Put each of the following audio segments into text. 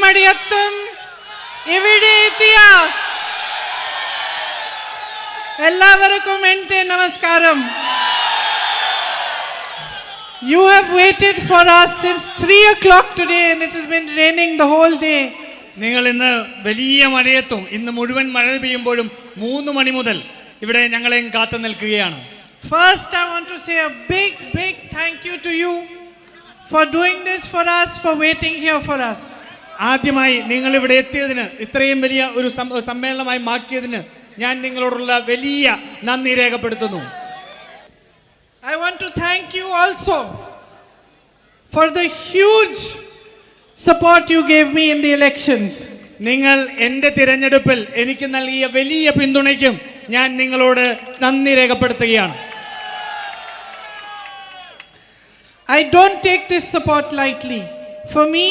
മടിയത്തും ഇവിടെ എത്തിയ എല്ലാവർക്കും എൻ്റെ നമസ്കാരം. You have waited for us since 3 o'clock today and it has been raining the whole day. നിങ്ങൾ ഇന്ന് വലിയ മഴയത്തും ഇന്ന് മുഴുവൻ മഴ പെയ്യുമ്പോഴും 3 മണി മുതൽ ഇവിടെ ഞങ്ങളെയും കാത്തു നിൽക്കുകയാണ്. First I want to say a big thank you to you for doing this for us, for waiting here for us. ആദ്യമായി നിങ്ങൾ ഇവിടെ എത്തിയതിന്, ഇത്രയും വലിയ ഒരു സമ്മേളനമായി മാക്കിയതിന് ഞാൻ നിങ്ങളോടുള്ള വലിയ നന്ദി രേഖപ്പെടുത്തുന്നു. I want to thank you also for the huge support you gave me in the elections. നിങ്ങൾ എൻ്റെ തിരഞ്ഞെടുപ്പിൽ എനിക്ക് നൽകിയ വലിയ പിന്തുണയ്ക്കും ഞാൻ നിങ്ങളോട് നന്ദി രേഖപ്പെടുത്തുകയാണ്. I don't take this support lightly. For me,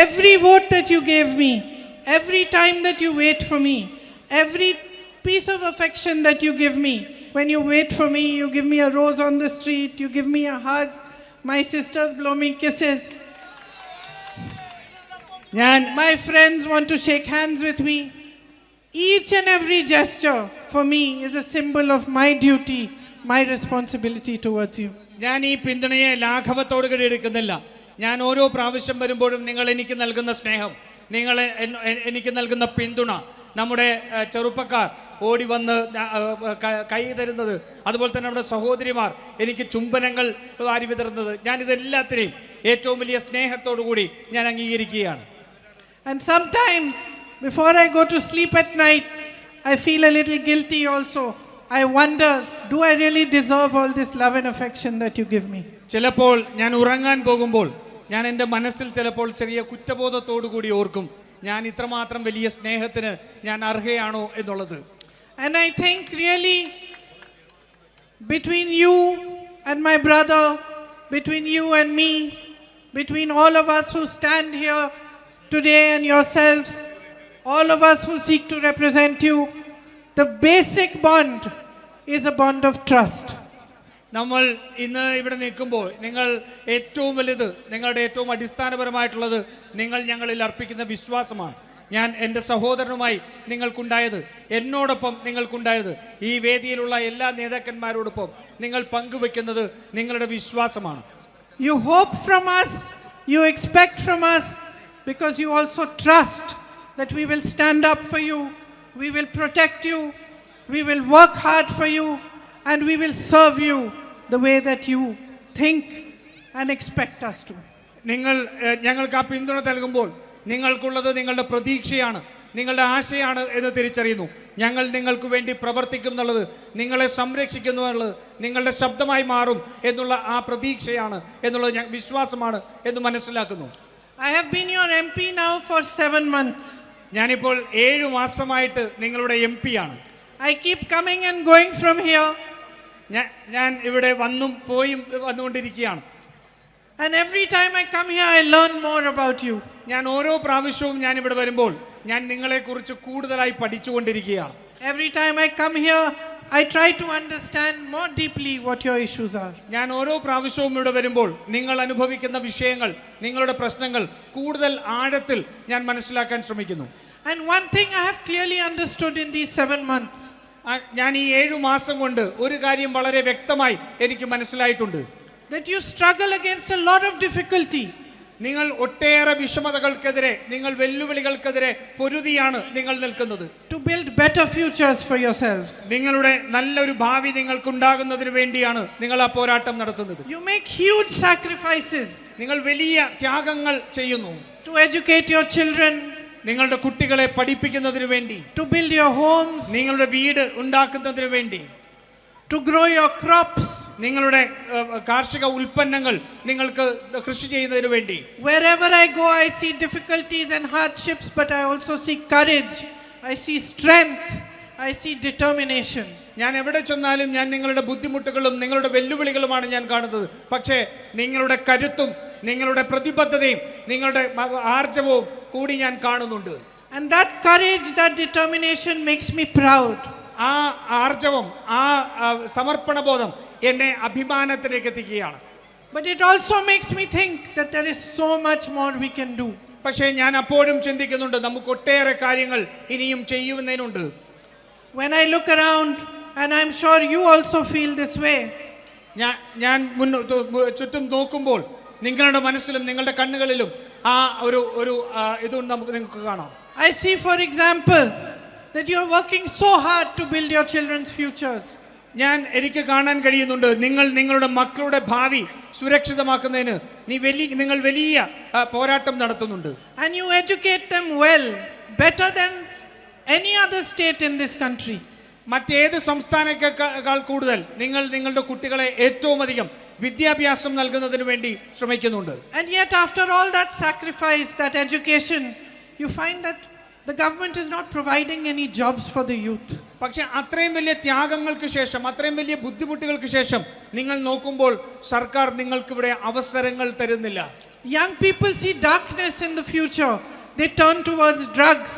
every vote that you gave me, every time that you wait for me, every piece of affection that you give me, when you wait for me, you give me a rose on the street, you give me a hug, my sisters blow me kisses. My friends want to shake hands with me. Each and every gesture for me is a symbol of my duty, my responsibility towards you. ഞാൻ ഈ പിന്തുണയെ ലാഘവത്തോട് കൂടി എടുക്കുന്നില്ല. ഞാൻ ഓരോ പ്രാവശ്യം വരുമ്പോഴും നിങ്ങൾ എനിക്ക് നൽകുന്ന സ്നേഹം, നിങ്ങൾ എനിക്ക് നൽകുന്ന പിന്തുണ, നമ്മുടെ ചെറുപ്പക്കാർ ഓടി വന്ന് കൈ തരുന്നത്, അതുപോലെ തന്നെ നമ്മുടെ സഹോദരിമാർ എനിക്ക് ചുംബനങ്ങൾ വാരി വിതറുന്നത്, ഞാനിതെല്ലാത്തിനെയും ഏറ്റവും വലിയ സ്നേഹത്തോടു കൂടി ഞാൻ അംഗീകരിക്കുകയാണ്. And sometimes before I go to sleep at night, I feel a little guilty also. I wonder, do I really deserve all this love and affection that you give me? ചിലപ്പോൾ ഞാൻ ഉറങ്ങാൻ പോകുമ്പോൾ ഞാൻ എൻ്റെ മനസ്സിൽ ചിലപ്പോൾ ചെറിയ കുറ്റബോധത്തോടു കൂടി ഓർക്കും, ഞാൻ ഇത്രമാത്രം വലിയ സ്നേഹത്തിന് ഞാൻ അർഹയാണോ എന്നുള്ളത്. And I think really between you and my brother, between you and me, between all of us who stand here today and yourselves, all of us who seek to represent you, the basic bond is a bond of trust. നമ്മൾ ഇന്ന് ഇവിടെ നിൽക്കുമ്പോൾ നിങ്ങൾ ഏറ്റവും വലുത്, നിങ്ങളുടെ ഏറ്റവും അടിസ്ഥാനപരമായിട്ടുള്ളത് നിങ്ങൾ ഞങ്ങളിൽ അർപ്പിക്കുന്ന വിശ്വാസമാണ്. ഞാൻ എൻ്റെ സഹോദരനുമായി നിങ്ങൾക്കുണ്ടായത്, എന്നോടൊപ്പം നിങ്ങൾക്കുണ്ടായത്, ഈ വേദിയിലുള്ള എല്ലാ നേതാക്കന്മാരോടൊപ്പം നിങ്ങൾ പങ്കുവെക്കുന്നത് നിങ്ങളുടെ വിശ്വാസമാണ്. You hope from us, you expect from us, because you also trust that we will stand up for you, we will protect you, we will work hard for you, and we will serve you the way that you think and expect us to. നിങ്ങൾ ഞങ്ങൾക്ക് ആ പിന്തുണ നൽകുമ്പോൾ നിങ്ങൾക്കുള്ളത് നിങ്ങളുടെ പ്രതീക്ഷയാണ്, നിങ്ങളുടെ ആശയാണ് എന്ന് തിരിച്ചറിയുന്നു. ഞങ്ങൾ നിങ്ങൾക്ക് വേണ്ടി പ്രവർത്തിക്കും എന്നുള്ളത്, നിങ്ങളെ സംരക്ഷിക്കുന്നു എന്നുള്ളത്, നിങ്ങളുടെ ശബ്ദമായി മാറും എന്നുള്ള ആ പ്രതീക്ഷയാണ് എന്നുള്ളത് വിശ്വാസമാണ് എന്ന് മനസ്സിലാക്കുന്നു. I have been your MP now for 7 months. ഞാനിപ്പോൾ 7 മാസമായിട്ട് നിങ്ങളുടെ MP ആണ്. I keep coming and going from here. ഞാൻ ഇവിടെ വന്നും പോയും വന്നുകൊണ്ടിരിക്കുകയാണ്. And every time I come here I learn more about you. ഞാൻ ഓരോ പ്രാവശ്യവും ഞാൻ ഇവിടെ വരുമ്പോൾ ഞാൻ നിങ്ങളെക്കുറിച്ച് കൂടുതലായി പഠിച്ചുകൊണ്ടിരിക്കുകയാണ്. Every time I come here I try to understand more deeply what your issues are. ഞാൻ ഓരോ പ്രാവശ്യവും ഇവിടെ വരുമ്പോൾ നിങ്ങൾ അനുഭവിക്കുന്ന വിഷയങ്ങൾ, നിങ്ങളുടെ പ്രശ്നങ്ങൾ കൂടുതൽ ആഴത്തിൽ ഞാൻ മനസ്സിലാക്കാൻ ശ്രമിക്കുന്നു. And one thing I have clearly understood in these 7 months. ഞാൻ ഈ 7 മാസം കൊണ്ട് ഒരു കാര്യം വളരെ വ്യക്തമായി എനിക്ക് മനസ്സിലായിട്ടുണ്ട്. That you struggle against a lot of difficulty. നിങ്ങൾ ഒട്ടേറെ വിഷമതകൾക്കെതിരെ, നിങ്ങൾ വെല്ലുവിളികൾക്കെതിരെ പൊരുതിയാണ് നിങ്ങൾ നിൽക്കുന്നത്. To build better futures for yourselves. നിങ്ങളുടെ നല്ലൊരു ഭാവി നിങ്ങൾക്കുണ്ടാകുന്നതിന് വേണ്ടിയാണ് നിങ്ങൾ ആ പോരാട്ടം നടത്തുന്നത്. You make huge sacrifices. നിങ്ങൾ വലിയ ത്യാഗങ്ങൾ ചെയ്യുന്നു. To educate your children. നിങ്ങളുടെ കുട്ടികളെ പഠിപ്പിക്കുന്നതിന് വേണ്ടി. To build your homes. നിങ്ങളുടെ വീട് ഉണ്ടാക്കുന്നതിന് വേണ്ടി. To grow your crops. നിങ്ങളുടെ കാർഷിക ഉൽപ്പന്നങ്ങൾ നിങ്ങൾക്ക് കൃഷി ചെയ്യുന്നതിന് വേണ്ടി. Wherever I go I see difficulties and hardships, but I also see courage, I see strength, I see determination. ഞാൻ എവിടെ ചെന്നാലും ഞാൻ നിങ്ങളുടെ ബുദ്ധിമുട്ടുകളും നിങ്ങളുടെ വെല്ലുവിളികളുമാണ് ഞാൻ കാണുന്നത്. പക്ഷേ നിങ്ങളുടെ കരുത്തും നിങ്ങളുടെ പ്രതിബദ്ധതയും നിങ്ങളുടെ ആർജവവും കൂടി ഞാൻ കാണുന്നുണ്ട്. And that courage, that determination makes me proud. ആ ആർജവം, ആ സമർപ്പണബോധം എന്നെ അഭിമാനത്തിലേക്ക് എത്തിക്കുകയാണ്. But it also makes me think that there is so much more we can do. പക്ഷേ ഞാൻ അപ്പോഴും ചിന്തിക്കുന്നുണ്ട് നമുക്ക് ഒട്ടേറെ കാര്യങ്ങൾ ഇനിയും ചെയ്യുന്നതിനുണ്ട്. When I look around, and I'm sure you also feel this way, ഞാൻ ചുറ്റും നോക്കുമ്പോൾ നിങ്ങളുടെ മനസ്സിലും നിങ്ങളുടെ കണ്ണുകളിലും ആ ഒരു ഇതുണ്ട് നിങ്ങൾക്ക് കാണാം. I see, for example, that you are working so hard to build your children's futures. എനിക്ക് കാണാൻ കഴിയുന്നുണ്ട് നിങ്ങളുടെ മക്കളുടെ ഭാവി സുരക്ഷിതമാക്കുന്നതിന് നിങ്ങൾ വലിയ പോരാട്ടം നടത്തുന്നുണ്ട്. And you educate them well, better than any other state in this country. മറ്റേത് സംസ്ഥാനത്തേക്കാൾ കൂടുതൽ നിങ്ങളുടെ കുട്ടികളെ ഏറ്റവും അധികം വിദ്യാഭ്യാസം നൽകുന്നതിന് വേണ്ടി ശ്രമിക്കുന്നുണ്ട്. And yet after all that sacrifice, that education, you find that the government is not providing any jobs for the youth. പക്ഷേ അത്രയും വലിയ ത്യാഗങ്ങൾക്ക് ശേഷം, അത്രയും വലിയ ബുദ്ധിമുട്ടുകൾക്ക് ശേഷം നിങ്ങൾ നോക്കുമ്പോൾ സർക്കാർ നിങ്ങൾക്ക് ഇവിടെ അവസരങ്ങൾ തരുന്നില്ല. Young people see darkness in the future. They turn towards drugs.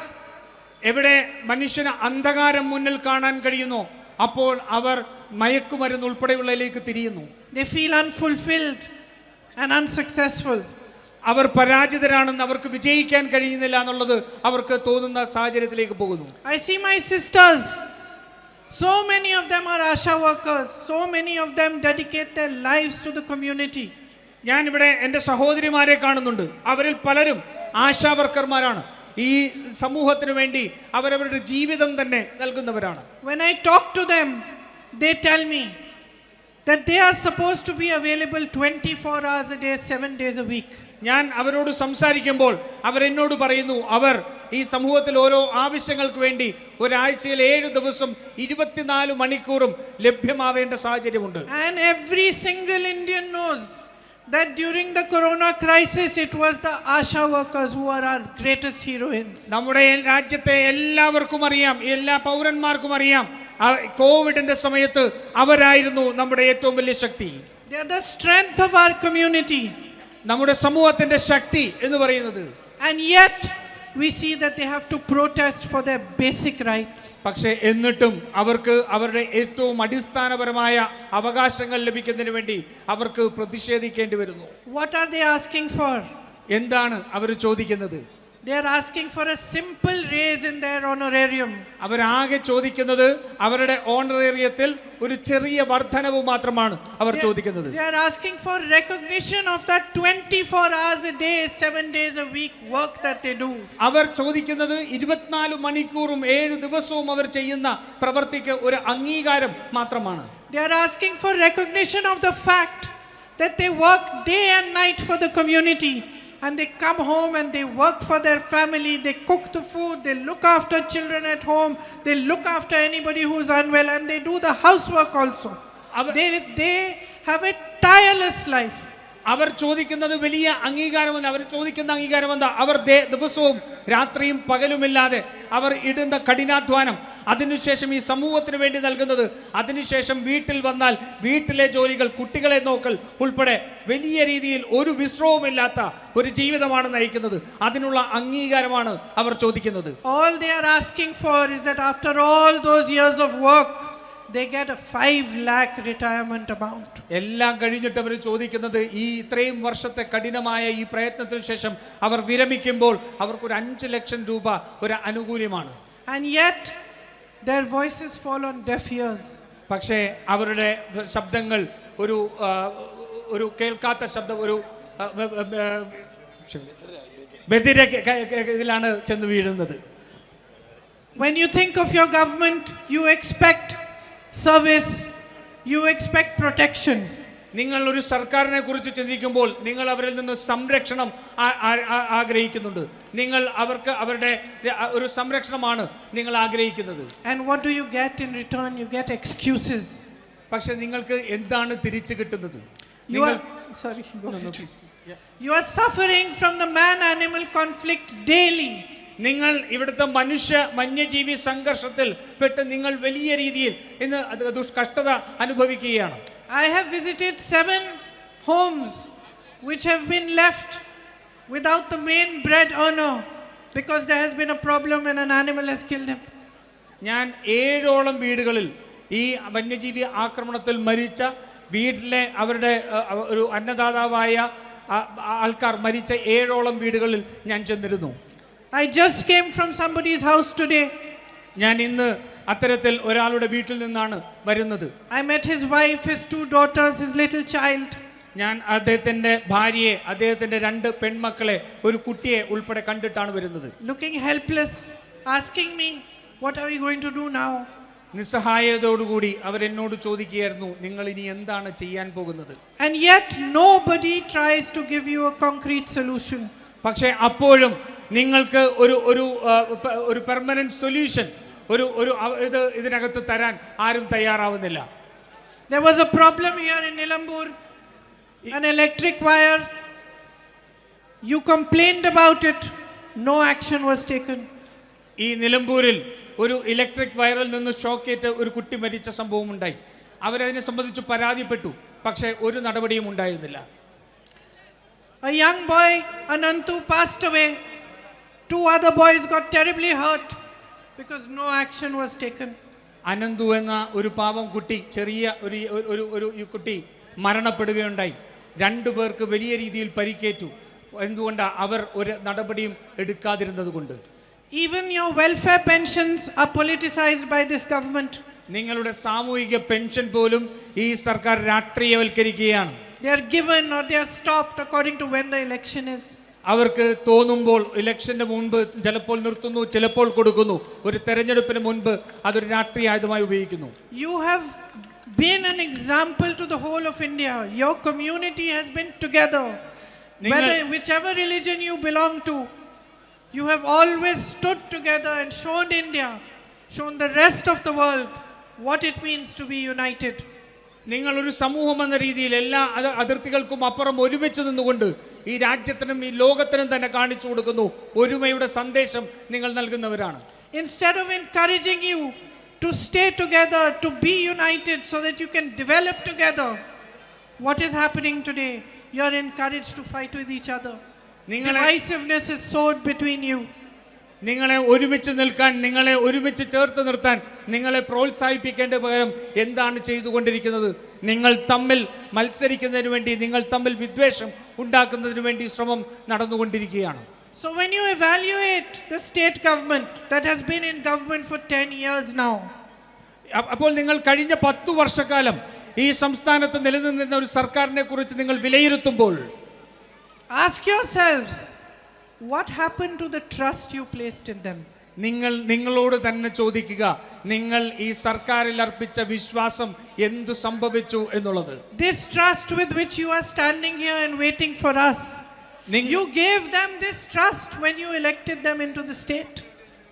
എവിടെ മനുഷ്യന് അന്ധകാരം മുന്നിൽ കാണാൻ കഴിയുന്നു അപ്പോൾ അവർ മയക്കുമരുന്ന് ഉൾപ്പെടെയുള്ളതിലേക്ക് തിരിയുന്നു. They feel unfulfilled and unsuccessful. അവർ പരാജിതരാണെന്ന്, അവർക്ക് വിജയിക്കാൻ കഴിയുന്നില്ല എന്നുള്ളത് അവർക്ക് തോന്നുന്ന സാഹചര്യത്തിലേക്ക് പോകുന്നു. I see my sisters. So many of them are ASHA workers. So many of them dedicate their lives to the community. ഞാൻ ഇവിടെ എൻ്റെ സഹോദരിമാരെ കാണുന്നുണ്ട്. അവരിൽ പലരും ആശാ വർക്കർമാരാണ്. ഈ സമൂഹത്തിന് വേണ്ടി അവരവരുടെ ജീവിതം തന്നെ നൽകുന്നവരാണ്. When I talk to them, they tell me that they are supposed to be available 24 hours a day, 7 days a week. ഞാൻ അവരോട് സംസാരിക്കുമ്പോൾ അവരെന്നോട് പറയുന്നു അവർ ഈ സമൂഹത്തിൽ ഓരോ ആവശ്യങ്ങൾക്ക് വേണ്ടി ഒരാഴ്ചയിൽ 7 ദിവസം 24 മണിക്കൂറും ലഭ്യമാവേണ്ട സാഹചര്യമുണ്ട്. And every single Indian knows that during the corona crisis it was the ASHA workers who are our greatest heroines. നമ്മുടെ രാജ്യത്തെ എല്ലാവർക്കും അറിയാം, എല്ലാ പൗരന്മാർക്കും അറിയാം, കോവിഡിന്റെ സമയത്ത് അവരായിരുന്നു നമ്മുടെ ഏറ്റവും വലിയ ശക്തി. They are the strength of our community. നമ്മുടെ സമൂഹത്തിന്റെ ശക്തി എന്ന് പറയുന്നത്. And yet we see that they have to protest for their basic rights. പക്ഷേ എന്നിട്ടും അവർക്ക് അവരുടെ ഏറ്റവും അടിസ്ഥാനപരമായ അവകാശങ്ങൾ ലഭിക്കുന്നതിന് വേണ്ടി അവർക്ക് പ്രതിഷേധിക്കേണ്ടി വരുന്നു. What are they asking for? എന്താണ് അവർ ചോദിക്കുന്നത്? They are asking for a simple raise in their honorarium. അവരാകെ ചോദിക്കുന്നത് അവരുടെ ഓണറേറിയത്തിൽ ഒരു ചെറിയ വർധനവ് മാത്രമാണ് അവർ ചോദിക്കുന്നത്. They are asking for recognition of that 24 hours a day, 7 days a week work that they do. അവർ ചോദിക്കുന്നത് 24 മണിക്കൂറും 7 ദിവസവും അവർ ചെയ്യുന്ന പ്രവൃത്തിക്ക് ഒരു അംഗീകാരം മാത്രമാണ്. They are asking for recognition of the fact that they work day and night for the community. And they come home and they work for their family. They cook the food. They look after children at home. They look after anybody who's unwell. And they do the housework also. They have a tireless life. അവർ ചോദിക്കുന്നത് വലിയ അംഗീകാരമെന്ന്. അവർ ചോദിക്കുന്ന അംഗീകാരമെന്താ? അവർ ദിവസവും രാത്രിയും പകലുമില്ലാതെ അവർ ഇടുന്ന കഠിനാധ്വാനം, അതിനുശേഷം ഈ സമൂഹത്തിന് വേണ്ടി നൽകുന്നത്, അതിനുശേഷം വീട്ടിൽ വന്നാൽ വീട്ടിലെ ജോലികൾ, കുട്ടികളെ നോക്കൽ ഉൾപ്പെടെ വലിയ രീതിയിൽ ഒരു വിശ്രമവുമില്ലാത്ത ഒരു ജീവിതമാണ് നയിക്കുന്നത്. അതിനുള്ള അംഗീകാരമാണ് അവർ ചോദിക്കുന്നത്. All they are asking for is that after all those years of work, they get a 5 lakh retirement amount. എല്ലാം കഴിഞ്ഞിട്ട് അവർ ചോദിക്കുന്നത് ഈ ഇത്രയും വർഷത്തെ കഠിനമായ ഈ പ്രയത്നത്തിന് ശേഷം അവർ വിരമിക്കുമ്പോൾ അവർക്ക് ഒരു 5 ലക്ഷം രൂപ ഒരു ആനുകൂല്യമാണ്. And yet their voices fall on deaf ears. പക്ഷേ അവരുടെ ശബ്ദങ്ങൾ ഒരു കേൾക്കാത്ത ശബ്ദം, ഒരു ബധിര ഇതിലാണ് ചെന്ന് വീഴുന്നത്. When you think of your government, you expect service, you expect protection. നിങ്ങൾ ഒരു സർക്കാരിനെ കുറിച്ച് ചിന്തിക്കുമ്പോൾ നിങ്ങൾ അവരിൽ നിന്ന് സംരക്ഷണം ആഗ്രഹിക്കുന്നുണ്ട്. നിങ്ങൾ അവർക്ക് അവരുടെ ഒരു സംരക്ഷണമാണ് നിങ്ങൾ ആഗ്രഹിക്കുന്നത്. And what do you get in return? You get excuses. പക്ഷെ നിങ്ങൾക്ക് എന്താണ് തിരിച്ചു കിട്ടുന്നത്? You are suffering from the man-animal conflict daily. നിങ്ങൾ ഇവിടുത്തെ വന്യജീവി സംഘർഷത്തിൽ പെട്ട് നിങ്ങൾ വലിയ രീതിയിൽ ഇന്ന് കഷ്ടത അനുഭവിക്കുകയാണ്. I have visited 7 homes which have been left without the main bread earner because there has been a problem and an animal has killed him. ഞാൻ 7ഓളം വീടുകളിൽ ഈ വന്യജീവി ആക്രമണത്തിൽ മരിച്ച വീട്ടിലെ അവരുടെ ഒരു അന്നദാതാവായ ആൾക്കാർ മരിച്ച 7ഓളം വീടുകളിൽ ഞാൻ ചെന്നിരുന്നു. I just came from somebody's house today. ഞാൻ ഇന്ന് അത്തരത്തിൽ ഒരാളുടെ വീട്ടിൽ നിന്നാണ് വരുന്നത്. I met his wife, his 2 daughters, his little child. ഞാൻ അദ്ദേഹത്തിന്റെ ഭാര്യയെ, അദ്ദേഹത്തിന്റെ 2 പെൺമക്കളെ, ഒരു കുട്ടിയെ ഉൾപ്പെടെ കണ്ടിട്ടാണ് വരുന്നത്. Looking helpless, asking me, what are we going to do now? നിസ്സഹായതയോടുകൂടി അവരെന്നോട് ചോദിക്കുകയായിരുന്നു, നിങ്ങൾ ഇനി എന്താണ് ചെയ്യാൻ പോകുന്നത്? And yet nobody tries to give you a concrete solution. പക്ഷേ അപ്പോഴും നിങ്ങൾക്ക് ഒരു പെർമനന്റ് സൊല്യൂഷൻ, ഇതിനകത്ത് തരാൻ ആരും തയ്യാറാവുന്നില്ല. There was a problem here in Nilambur, an electric wire. You complained about it, no action was taken. ഈ നിലമ്പൂരിൽ ഒരു ഇലക്ട്രിക് വയറിൽ നിന്ന് ഷോക്കേറ്റ് ഒരു കുട്ടി മരിച്ച സംഭവം ഉണ്ടായി. അവരതിനെ സംബന്ധിച്ച് പരാതിപ്പെട്ടു, പക്ഷേ ഒരു നടപടിയും ഉണ്ടായിരുന്നില്ല. A young boy, Anantu, passed away. 2 other boys got terribly hurt because no action was taken. Ananthu എന്ന ഒരു പാവം കുട്ടി, ചെറിയ ഒരു കുട്ടി മരണപ്പെടുകയുണ്ടായി. 2 പേർക്ക് വലിയ രീതിയിൽ പരിക്കേറ്റു. എന്തുകൊണ്ടാ? അവർ ഒരു നടപടിയും എടുക്കാതിരുന്നത് കൊണ്ട്. Even your welfare pensions are politicized by this government. നിങ്ങളുടെ സാമൂഹിക പെൻഷൻ പോലും ഈ സർക്കാർ രാഷ്ട്രീയവൽക്കരിക്കുകയാണ്. They are given or they are stopped according to when the election is. അവർക്ക് തോന്നുമ്പോൾ ഇലക്ഷന്റെ മുൻപ് ചിലപ്പോൾ നിർത്തുന്നു, ചിലപ്പോൾ കൊടുക്കുന്നു. ഒരു തെരഞ്ഞെടുപ്പിന് മുൻപ് അതൊരു രാഷ്ട്രീയ ആയുധമായി ഉപയോഗിക്കുന്നു. You have been an example to the whole of India. Your community has been together. Whichever religion you belong to, you have always stood together and shown India, shown the rest of the world what it means to be united. നിങ്ങൾ ഒരു സമൂഹം എന്ന രീതിയിൽ എല്ലാ അതിർത്തികൾക്കും അപ്പുറം ഒരുമിച്ച് നിന്നുകൊണ്ട് ഈ രാജ്യത്തിനും ഈ ലോകത്തിനും തന്നെ കാണിച്ചു കൊടുക്കുന്നു ഒരുമയുടെ സന്ദേശം നിങ്ങൾ നൽകുന്നവരാണ്. Instead of encouraging you to stay together, to be united so that you can develop together, what is happening today? You are encouraged to fight with each other. Divisiveness is sowed between you. നിങ്ങളെ ഒരുമിച്ച് നിൽക്കാൻ, നിങ്ങളെ ഒരുമിച്ച് ചേർത്ത് നിർത്താൻ നിങ്ങളെ പ്രോത്സാഹിപ്പിക്കേണ്ട പകരം എന്താണ് ചെയ്തുകൊണ്ടിരിക്കുന്നത്? നിങ്ങൾ തമ്മിൽ മത്സരിക്കുന്നതിന് വേണ്ടി, നിങ്ങൾ തമ്മിൽ വിദ്വേഷം ഉണ്ടാക്കുന്നതിന് വേണ്ടി ശ്രമം നടന്നുകൊണ്ടിരിക്കുകയാണ്. So when you evaluate the state government that has been in government for 10 years now, അപ്പോൾ നിങ്ങൾ കഴിഞ്ഞ 10 വർഷക്കാലം ഈ സംസ്ഥാനത്ത് നിലനിന്നിരുന്ന ഒരു സർക്കാരിനെ കുറിച്ച് നിങ്ങൾ വിലയിരുത്തുമ്പോൾ ask yourselves, what happened to the trust you placed in them? നിങ്ങളോട് തന്നെ ചോദിക്കുക, നിങ്ങൾ ഈ സർക്കാരിൽ അർപ്പിച്ച വിശ്വാസം എന്തു സംഭവിച്ചു എന്നുള്ളത്. This trust with which you are standing here and waiting for us, you gave them this trust when you elected them into the state.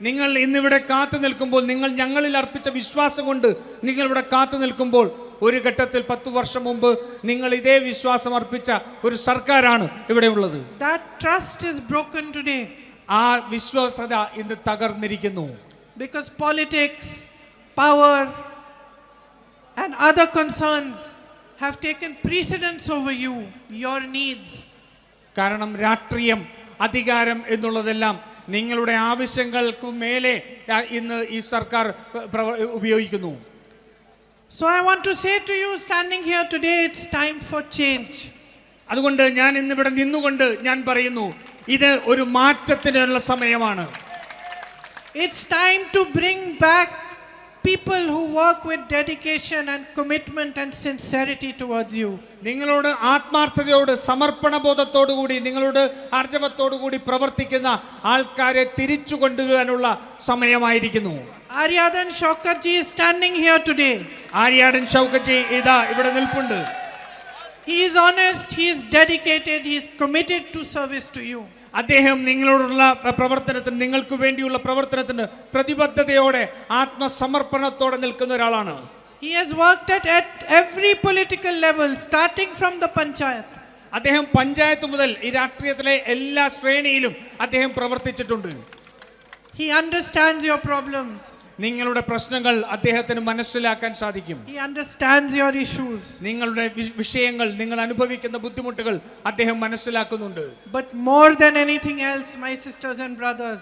നിങ്ങൾ ഇന്നിവിടെ കാത്തു നിൽക്കുമ്പോൾ, നിങ്ങൾ ഞങ്ങളിൽ അർപ്പിച്ച വിശ്വാസം കൊണ്ട് നിങ്ങൾ ഇവിടെ കാത്തു നിൽക്കുമ്പോൾ, ഒരു ഘട്ടത്തിൽ 10 വർഷം മുമ്പ് നിങ്ങൾ ഇതേ വിശ്വാസം അർപ്പിച്ച ഒരു സർക്കാരാണ് ഇവിടെ ഉള്ളത്. That trust is broken today. ആ വിശ്വാസത ഇന്ന് തകർന്നിരിക്കുന്നു. Because politics, power and other concerns have taken precedence over you, your needs. കാരണം രാഷ്ട്രീയം, അധികാരം എന്നുള്ളതെല്ലാം നിങ്ങളുടെ ആവശ്യങ്ങൾക്ക് മേലെ ഇന്ന് ഈ സർക്കാർ ഉപയോഗിക്കുന്നു. So I want to say to you standing here today, it's time for change. അതുകൊണ്ട് ഞാൻ ഇന്നിവിടെ നിന്നുകൊണ്ട് ഞാൻ പറയുന്നു, ഇത് ഒരു മാറ്റത്തിനുള്ള സമയമാണ്. It's time to bring back people who work with dedication and commitment and sincerity towards you. നിങ്ങളോട് ആത്മാർത്ഥതയോട്, സമർപ്പണബോധത്തോടുകൂടി, നിങ്ങളോട് ആർജവത്തോടുകൂടി പ്രവർത്തിക്കുന്ന ആൾക്കാരെ തിരിച്ചു കൊണ്ടുവരാനുള്ള സമയമായിരിക്കുന്നു. Aryadan Shaukat ji is standing here today. Aryadan Shoukath G ഇതാ ഇവിടെ നിൽപ്പുണ്ട്. He is honest, he is dedicated, he is committed to service to you. അദ്ദേഹം നിങ്ങളോടുള്ള പ്രവർത്തനത്തിന്, നിങ്ങൾക്ക് വേണ്ടിയുള്ള പ്രവർത്തനത്തിന് പ്രതിബദ്ധതയോടെ, ആത്മസമർപ്പണത്തോടെ നിൽക്കുന്ന ഒരാളാണ്. He has worked at every political level, starting from the panchayat. അദ്ദേഹം പഞ്ചായത്ത് മുതൽ ഈ രാഷ്ട്രീയത്തിലെ എല്ലാ ശ്രേണിയിലും അദ്ദേഹം പ്രവർത്തിച്ചിട്ടുണ്ട്. He understands your problems. നിങ്ങളുടെ പ്രശ്നങ്ങൾ അദ്ദേഹത്തിന് മനസ്സിലാക്കാൻ സാധിക്കും. He understands your issues. നിങ്ങളുടെ വിഷയങ്ങൾ, നിങ്ങൾ അനുഭവിക്കുന്ന ബുദ്ധിമുട്ടുകൾ അദ്ദേഹം മനസ്സിലാക്കുന്നുണ്ട്. But more than anything else, my sisters and brothers,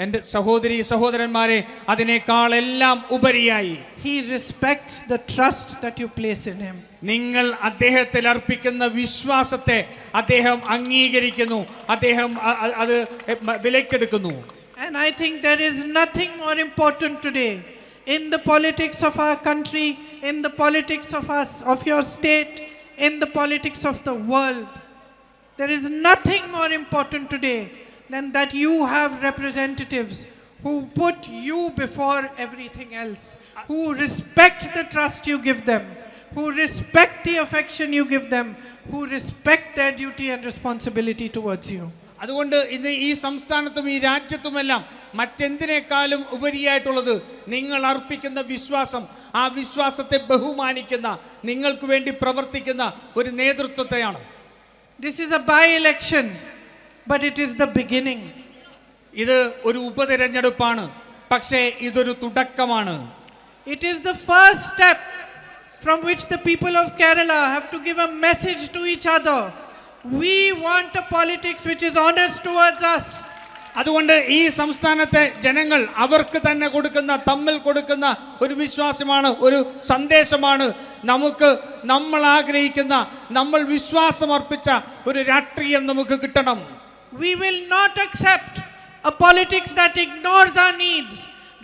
എൻ്റെ സഹോദരി സഹോദരന്മാരെ, അതിനേക്കാൾ എല്ലാം ഉപരിയായി He respects the trust that you place in him. നിങ്ങൾ അദ്ദേഹത്തിൽ അർപ്പിക്കുന്ന വിശ്വാസത്തെ അദ്ദേഹം അംഗീകരിക്കുന്നു, അദ്ദേഹം അത് വിലക്കെടുക്കുന്നു. And I think there is nothing more important today in the politics of our country, in the politics of us, of your state, in the politics of the world. There is nothing more important today than that you have representatives who put you before everything else, who respect the trust you give them, who respect the affection you give them, who respect their duty and responsibility towards you. അതുകൊണ്ട് ഇന്ന് ഈ സംസ്ഥാനത്തും ഈ രാജ്യത്തുമെല്ലാം മറ്റെന്തിനേക്കാളും ഉപരിയായിട്ടുള്ളത് നിങ്ങൾ അർപ്പിക്കുന്ന വിശ്വാസം, ആ വിശ്വാസത്തെ ബഹുമാനിക്കുന്ന, നിങ്ങൾക്ക് വേണ്ടി പ്രവർത്തിക്കുന്ന ഒരു നേതൃത്വത്തെയാണ്. This is a by-election, but it is the beginning. ഇത് ഒരു ഉപതെരഞ്ഞെടുപ്പാണ്, പക്ഷേ ഇതൊരു തുടക്കമാണ്. It is the first step from which the people of Kerala have to give a message to each other. We want a politics which is honest towards us. അതുകൊണ്ട് ഈ സംസ്ഥാനത്തെ ജനങ്ങൾ അവർക്ക് തന്നെ തമ്മിൽ കൊടുക്കുന്ന ഒരു വിശ്വാസമാണ്, ഒരു സന്ദേശമാണ്. നമ്മൾ ആഗ്രഹിക്കുന്ന, നമ്മൾ വിശ്വാസമർപ്പിച്ച ഒരു രാഷ്ട്രീയം നമുക്ക് കിട്ടണം. We will not accept a politics that ignores our needs,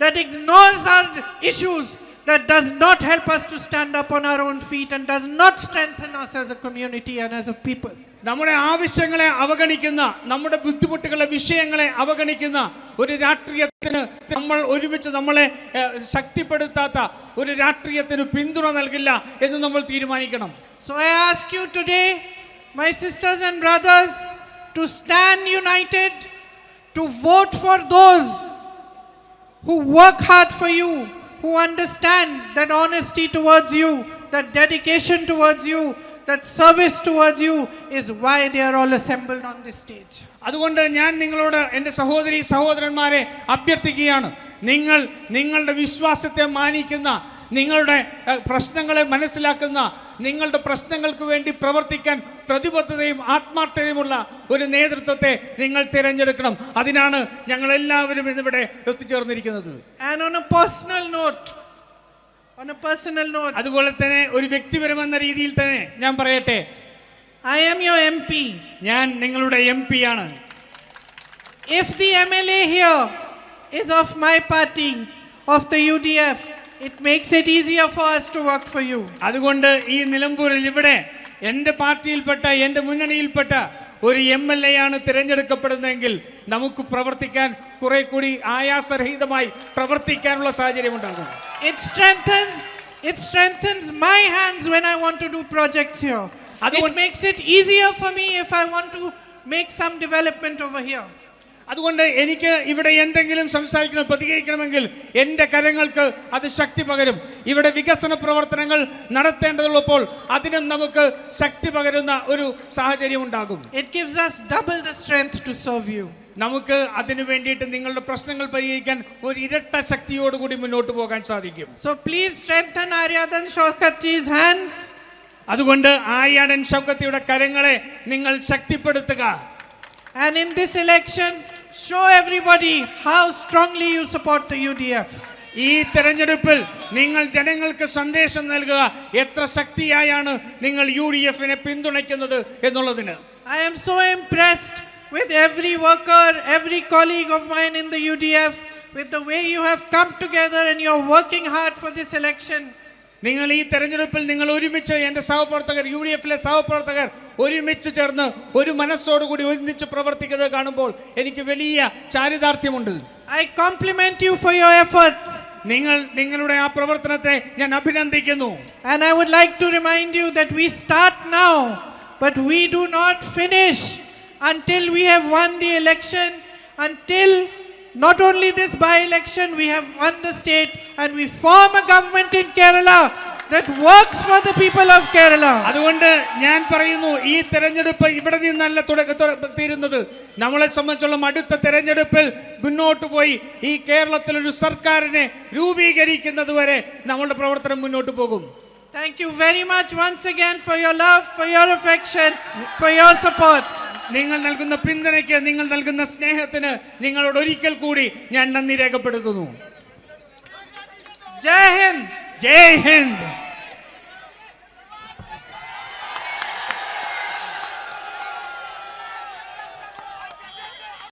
that ignores our issues, that does not help us to stand up on our own feet and does not strengthen us as a community and as a people. നമ്മുടെ ആവശ്യങ്ങളെ അവഗണിക്കുന്ന, നമ്മുടെ ബുദ്ധിമുട്ടുകളെ, വിഷയങ്ങളെ അവഗണിക്കുന്ന ഒരു രാഷ്ട്രീയത്തിന് നമ്മൾ ഒരുമിച്ച് നമ്മളെ ശക്തിപ്പെടുത്താത്ത ഒരു രാഷ്ട്രീയത്തിന് പിന്തുണ നൽകില്ല എന്ന് നമ്മൾ തീരുമാനിക്കണം. So I ask you today, my sisters and brothers, to stand united, to vote for those who work hard for you, who understand that honesty towards you, that dedication towards you, that service towards you is why they are all assembled on this stage. അതുകൊണ്ട് ഞാൻ നിങ്ങളോട്, എൻ്റെ സഹോദരി സഹോദരന്മാരെ അഭ്യർത്ഥിക്കുകയാണ്, നിങ്ങളുടെ വിശ്വാസത്തെ മാനിക്കുന്ന, നിങ്ങളുടെ പ്രശ്നങ്ങളെ മനസ്സിലാക്കുന്ന, നിങ്ങളുടെ പ്രശ്നങ്ങൾക്ക് വേണ്ടി പ്രവർത്തിക്കാൻ പ്രതിബദ്ധതയും ആത്മാർത്ഥതയുമുള്ള ഒരു നേതൃത്വത്തെ നിങ്ങൾ തിരഞ്ഞെടുക്കണം. അതിനാണ് ഞങ്ങൾ എല്ലാവരും ഇന്നിവിടെ എത്തിച്ചേർന്നിരിക്കുന്നത്. And on a personal note, അതുപോലെ തന്നെ ഒരു വ്യക്തിപരമെന്ന രീതിയിൽ തന്നെ ഞാൻ പറയട്ടെ, I am your MP. ഞാൻ നിങ്ങളുടെ MP ആണ്. If the MLA here is of my party, of the UDF, it makes it easier for us to work for you. അതുകൊണ്ട് ഈ നിലമ്പൂരിൽ ഇവിടെ എൻ്റെ പാർട്ടിയിൽപ്പെട്ട, എൻ്റെ മുന്നണിയിൽപ്പെട്ട ഒരു MLA ആണ് തിരഞ്ഞെടുക്കപ്പെടുന്നതെങ്കിൽ നമുക്ക് പ്രവർത്തിക്കാൻ കുറെ കൂടി ആയാസരഹിതമായി പ്രവർത്തിക്കാനുള്ള സാഹചര്യം ഉണ്ടാകും. It strengthens my hands when I want to do projects here. It makes it easier for me if I want to make some development over here. അതുകൊണ്ട് എനിക്ക് ഇവിടെ എന്തെങ്കിലും സംസാരിക്കണം, പ്രതികരിക്കണമെങ്കിൽ എൻ്റെ കരങ്ങൾക്ക് അത് ശക്തി പകരും. ഇവിടെ വികസന പ്രവർത്തനങ്ങൾ നടത്തേണ്ടതുള്ളപ്പോൾ അതിനും നമുക്ക് ശക്തി പകരുന്ന ഒരു സാഹചര്യം ഉണ്ടാകും. It gives us double the strength to serve you. നമുക്ക് അതിനു വേണ്ടിയിട്ട് നിങ്ങളുടെ പ്രശ്നങ്ങൾ പരിഹരിക്കാൻ ഒരു ഇരട്ട ശക്തിയോടുകൂടി മുന്നോട്ട് പോകാൻ സാധിക്കും. So please strengthen Aryadan Shawkatji's hands. അതുകൊണ്ട് ആര്യാടൻ ഷൗക്കത്തിയുടെ കരങ്ങളെ നിങ്ങൾ ശക്തിപ്പെടുത്തുക. And in this election, show everybody how strongly you support the UDF. ഈ തെരഞ്ഞെടുപ്പിൽ നിങ്ങൾ ജനങ്ങൾക്ക് സന്ദേശം നൽകുക, എത്ര ശക്തിയായാണ് നിങ്ങൾ UDF-നെ പിന്തുണയ്ക്കുന്നത് എന്നുള്ളതിന്. I am so impressed with every worker, every colleague of mine in the UDF, with the way you have come together and you're working hard for this election. നിങ്ങൾ ഈ തെരഞ്ഞെടുപ്പിൽ നിങ്ങൾ ഒരുമിച്ച്, എൻ്റെ സഹപ്രവർത്തകർ, UDF-ലെ സഹപ്രവർത്തകർ ഒരുമിച്ച് ചേർന്ന് ഒരു മനസ്സോടുകൂടി ഒന്നിച്ച് പ്രവർത്തിക്കുന്നത് കാണുമ്പോൾ എനിക്ക് വലിയ ചാരിതാർത്ഥ്യമുണ്ട്. I compliment you for your efforts. നിങ്ങളുടെ ആ പ്രവർത്തനത്തെ ഞാൻ അഭിനന്ദിക്കുന്നു. And I would like to remind you that we start now, but we do not finish until we have won the election, until not only this by-election, we have won the state and we form a government in Kerala that works for the people of Kerala. അതുകൊണ്ട് ഞാൻ പറയുന്നു, ഈ തെരഞ്ഞെടുപ്പ് ഇവിടെ നിന്നല്ല തീരുന്നത്. നമ്മളെ സംബന്ധിച്ചുള്ള അടുത്ത തെരഞ്ഞെടുപ്പിൽ മുന്നോട്ട് പോയി ഈ കേരളത്തിൽ ഒരു സർക്കാരിനെ രൂപീകരിക്കുന്നത് വരെ നമ്മളുടെ പ്രവർത്തനം മുന്നോട്ട് പോകും. Thank you very much once again for your love, for your affection, for your support. നിങ്ങൾ നൽകുന്ന പിന്തുണയ്ക്ക്, നിങ്ങൾ നൽകുന്ന സ്നേഹത്തിന് നിങ്ങളോട് ഒരിക്കൽ കൂടി ഞാൻ നന്ദി രേഖപ്പെടുത്തുന്നു. Jai Hind. ജയ് ഹിന്ദ്.